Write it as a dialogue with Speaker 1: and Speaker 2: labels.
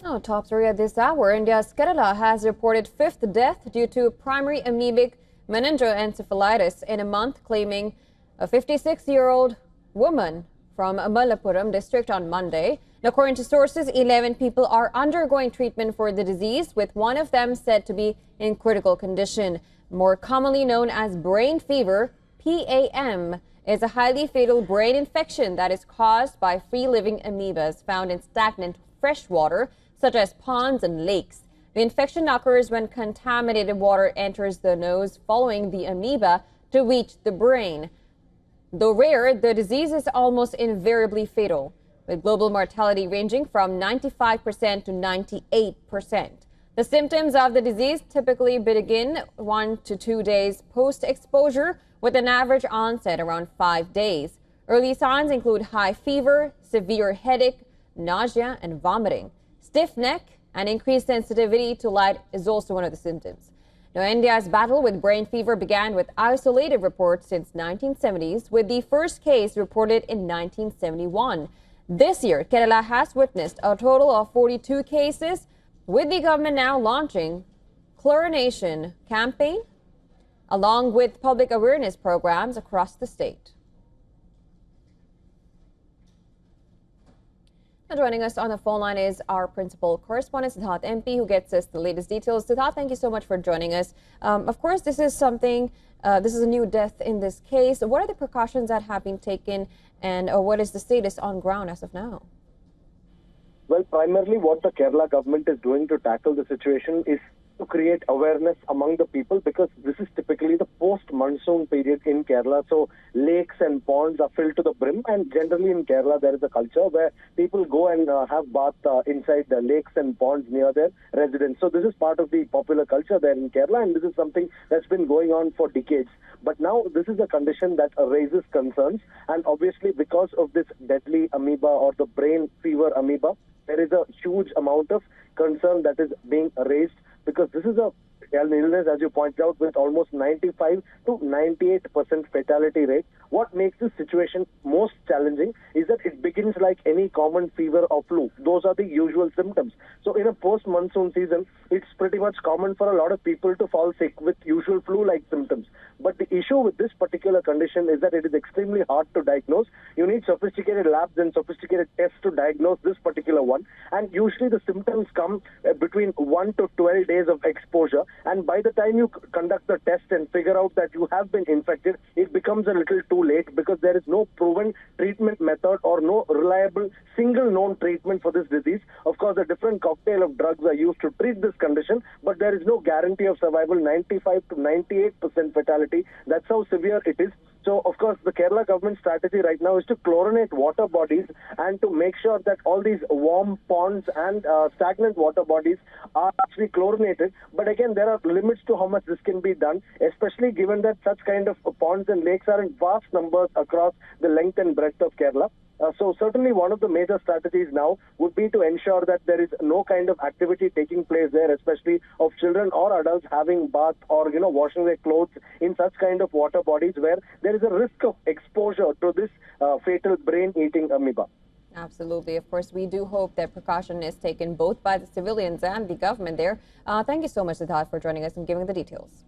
Speaker 1: Oh, top story at this hour. India's Kerala has reported fifth death due to primary amoebic meningoencephalitis in a month, claiming a 56-year-old woman from Malappuram district on Monday. According to sources, 11 people are undergoing treatment for the disease, with one of them said to be in critical condition. More commonly known as brain fever, PAM, is a highly fatal brain infection that is caused by free-living amoebas found in stagnant freshwater, such as ponds and lakes. The infection occurs when contaminated water enters the nose, following the amoeba to reach the brain. Though rare, the disease is almost invariably fatal, with global mortality ranging from 95% to 98%. The symptoms of the disease typically begin 1 to 2 days post-exposure, with an average onset around 5 days. Early signs include high fever, severe headache, nausea and vomiting. Stiff neck and increased sensitivity to light is also one of the symptoms. Now, India's battle with brain fever began with isolated reports since 1970s, with the first case reported in 1971. This year, Kerala has witnessed a total of 42 cases, with the government now launching chlorination campaign along with public awareness programs across the state. Now, joining us on the phone line is our principal correspondent, Siddharth MP, who gets us the latest details. Siddharth, thank you so much for joining us. Of course, this is a new death in this case. What are the precautions that have been taken, and what is the status on ground as of now?
Speaker 2: Well, primarily what the Kerala government is doing to tackle the situation is to create awareness among the people, because this is typically the post-monsoon period in Kerala. So lakes and ponds are filled to the brim, and generally in Kerala there is a culture where people go and have bath inside the lakes and ponds near their residence. So this is part of the popular culture there in Kerala, and this is something that's been going on for decades. But now this is a condition that raises concerns, and obviously because of this deadly amoeba or the brain fever amoeba, there is a huge amount of concern that is being raised, because this is an illness, as you pointed out, with almost 95 to 98% fatality rate. What makes this situation most challenging is that it begins like any common fever or flu. Those are the usual symptoms. So in a post-monsoon season, it's pretty much common for a lot of people to fall sick with usual flu-like symptoms. But the issue with this particular condition is that it is extremely hard to diagnose. You need sophisticated labs and sophisticated tests to diagnose this particular one. And usually the symptoms come between 1 to 12 days of exposure. And by the time you conduct the test and figure out that you have been infected, it becomes a little too late, because there is no proven treatment method or no reliable single known treatment for this disease. Of course, a different cocktail of drugs are used to treat this condition, but there is no guarantee of survival. 95 to 98% fatality. That's how severe it is. So, of course, the Kerala government strategy right now is to chlorinate water bodies and to make sure that all these warm ponds and stagnant water bodies are actually chlorinated. But again, there are limits to how much this can be done, especially given that such kind of ponds and lakes are in vast numbers across the length and breadth of Kerala. So certainly one of the major strategies now would be to ensure that there is no kind of activity taking place there, especially of children or adults having bath or, washing their clothes in such kind of water bodies where there is a risk of exposure to this fatal brain-eating amoeba.
Speaker 1: Absolutely. Of course, we do hope that precaution is taken both by the civilians and the government there. Thank you so much, Siddharth, for joining us and giving the details.